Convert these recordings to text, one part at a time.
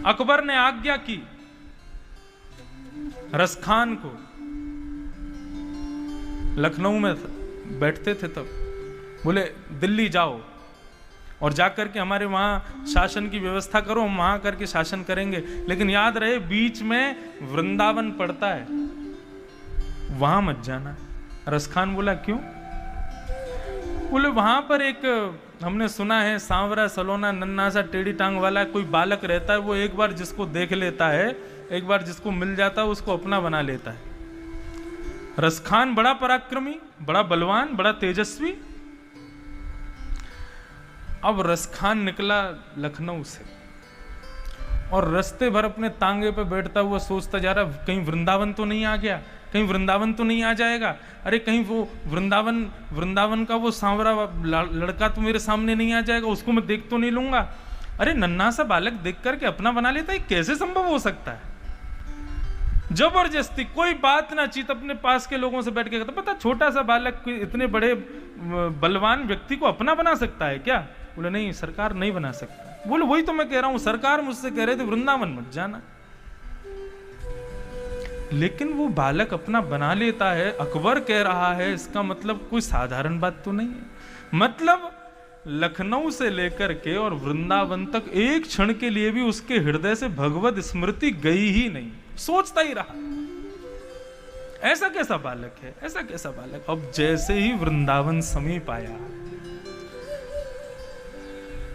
अकबर ने आज्ञा की रसखान को, लखनऊ में बैठते थे तब, बोले दिल्ली जाओ और जाकर के हमारे वहां शासन की व्यवस्था करो, हम वहां करके शासन करेंगे, लेकिन याद रहे बीच में वृंदावन पड़ता है, वहां मत जाना। रसखान बोला क्यों? बोले वहां पर एक, हमने सुना है, सांवरा सलोना नन्ना सा टेढ़ी टांग वाला कोई बालक रहता है, वो एक बार जिसको देख लेता है, एक बार जिसको मिल जाता है उसको अपना बना लेता है। रसखान बड़ा पराक्रमी, बड़ा बलवान, बड़ा तेजस्वी। अब रसखान निकला लखनऊ से और रास्ते भर अपने तांगे पे बैठता हुआ सोचता जा रहा, कहीं वृंदावन तो नहीं आ गया, कहीं वृंदावन तो नहीं आ जाएगा, अरे कहीं वो वृंदावन का वो सांवरा लड़का तो मेरे सामने नहीं आ जाएगा, उसको मैं देख तो नहीं लूंगा। अरे नन्हा सा बालक देख करके अपना बना लेता है, कैसे संभव हो सकता है? जबरदस्ती, कोई बात ना चीत, अपने पास के लोगों से बैठ के कहता, पता छोटा सा बालक इतने बड़े बलवान व्यक्ति को अपना बना सकता है क्या? बोले नहीं सरकार, नहीं बना सकता। बोले वही तो मैं कह रहा हूं, सरकार मुझसे कह रहे थे वृंदावन मत जाना, लेकिन वो बालक अपना बना लेता है, अकबर कह रहा है, इसका मतलब कोई साधारण बात तो नहीं है। मतलब लखनऊ से लेकर के और वृंदावन तक एक क्षण के लिए भी उसके हृदय से भगवत स्मृति गई ही नहीं, सोचता ही रहा ऐसा कैसा बालक है, ऐसा कैसा बालक। अब जैसे ही वृंदावन समीप आया,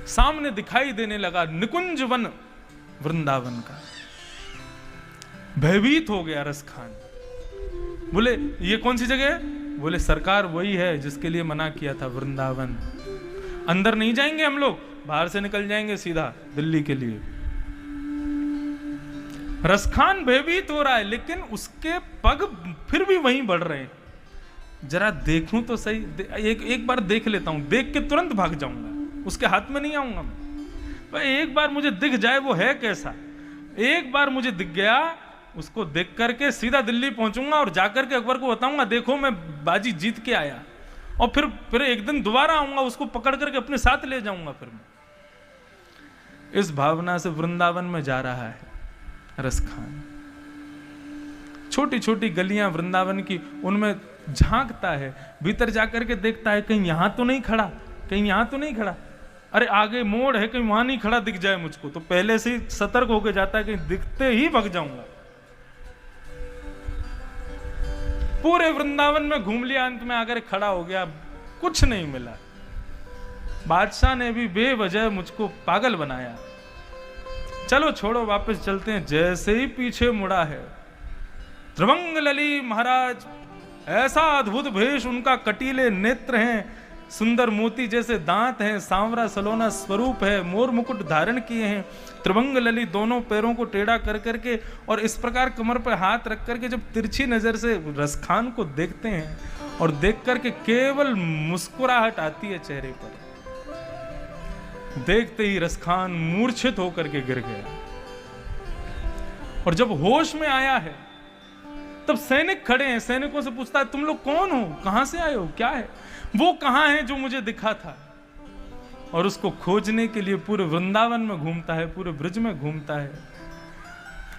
सामने दिखाई देने लगा निकुंज वन वृंदावन का, भयभीत हो गया रसखान। बोले ये कौन सी जगह है? बोले सरकार वही है जिसके लिए मना किया था, वृंदावन। अंदर नहीं जाएंगे हम लोग, बाहर से निकल जाएंगे सीधा दिल्ली के लिए। रसखान भयभीत हो रहा है, लेकिन उसके पग फिर भी वहीं बढ़ रहे हैं। जरा देखूं तो सही, एक बार देख लेता हूं, देख के तुरंत भाग जाऊंगा, उसके हाथ में नहीं आऊंगा मैं। एक बार मुझे दिख जाए वो है कैसा, एक बार मुझे दिख गया, उसको देख करके सीधा दिल्ली पहुंचूंगा और जाकर के अकबर को बताऊंगा, देखो मैं बाजी जीत के आया। और फिर एक दिन दोबारा आऊंगा, उसको पकड़ करके अपने साथ ले जाऊंगा। फिर मैं इस भावना से वृंदावन में जा रहा है रसखान। छोटी छोटी गलियां वृंदावन की, उनमें झांकता है, भीतर जाकर के देखता है कहीं यहां तो नहीं खड़ा, कहीं यहां तो नहीं खड़ा, अरे आगे मोड़ है, कहीं वहां नहीं खड़ा दिख जाए मुझको, तो पहले से ही सतर्क होकर जाता है, कहीं दिखते ही भग जाऊंगा। पूरे वृंदावन में घूम लिया, अंत में आकर खड़ा हो गया, कुछ नहीं मिला। बादशाह ने भी बेवजह मुझको पागल बनाया, चलो छोड़ो वापस चलते हैं। जैसे ही पीछे मुड़ा है, त्रिभंग लली महाराज, ऐसा अद्भुत भेष उनका, कटीले नेत्र हैं, सुंदर मोती जैसे दांत हैं, सांवरा सलोना स्वरूप है, मोर मुकुट धारण किए हैं, त्रिभंग लली दोनों पैरों को टेढ़ा कर करके और इस प्रकार कमर पर हाथ रख करके जब तिरछी नजर से रसखान को देखते हैं और देख करके केवल मुस्कुराहट आती है चेहरे पर, देखते ही रसखान मूर्छित होकर के गिर गया। और जब होश में आया है तब सैनिक खड़े हैं, सैनिकों से पूछता है तुम लोग कौन हो, कहां से आए हो, क्या है, वो कहां है जो मुझे दिखा था। और उसको खोजने के लिए पूरे वृंदावन में घूमता है, पूरे ब्रज में घूमता है,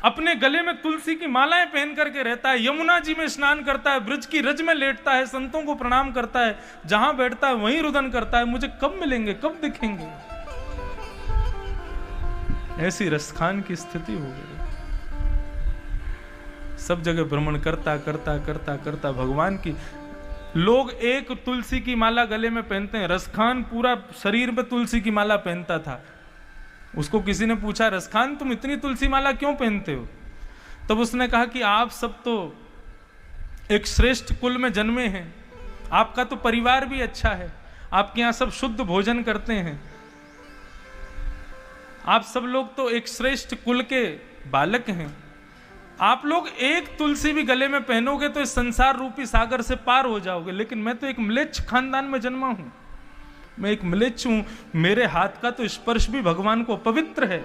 अपने गले में तुलसी की मालाएं पहन करके रहता है, यमुना जी में स्नान करता है, ब्रज की रज में लेटता है, संतों को प्रणाम करता है, जहां बैठता है वहीं रुदन करता है, मुझे कब मिलेंगे, कब दिखेंगे। ऐसी रसखान की स्थिति हो गई। सब जगह भ्रमण करता करता करता करता भगवान की, लोग एक तुलसी की माला गले में पहनते हैं, रसखान पूरा शरीर में तुलसी की माला पहनता था। उसको किसी ने पूछा, रसखान तुम इतनी तुलसी माला क्यों पहनते हो? तब उसने कहा कि आप सब तो एक श्रेष्ठ कुल में जन्मे हैं, आपका तो परिवार भी अच्छा है, आपके यहाँ सब शुद्ध भोजन करते हैं, आप सब लोग तो एक श्रेष्ठ कुल के बालक हैं, आप लोग एक तुलसी भी गले में पहनोगे तो इस संसार रूपी सागर से पार हो जाओगे। लेकिन मैं तो एक म्लेच्छ खानदान में जन्मा हूं, मैं एक म्लेच्छ हूं, मेरे हाथ का तो स्पर्श भी भगवान को अपवित्र है।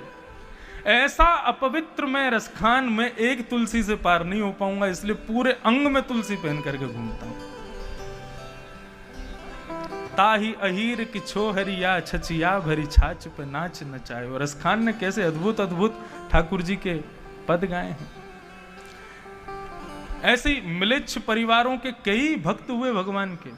ऐसा अपवित्र मैं रसखान में एक तुलसी से पार नहीं हो पाऊंगा, इसलिए पूरे अंग में तुलसी पहन करके घूमता हूं। ताही अहीर की छोहरिया छचिया भरी छाछ पे नाच नचाए। और रस खान ने कैसे अद्भुत अद्भुत ठाकुर जी के पद गाए हैं। ऐसे ही म्लेच्छ परिवारों के कई भक्त हुए भगवान के।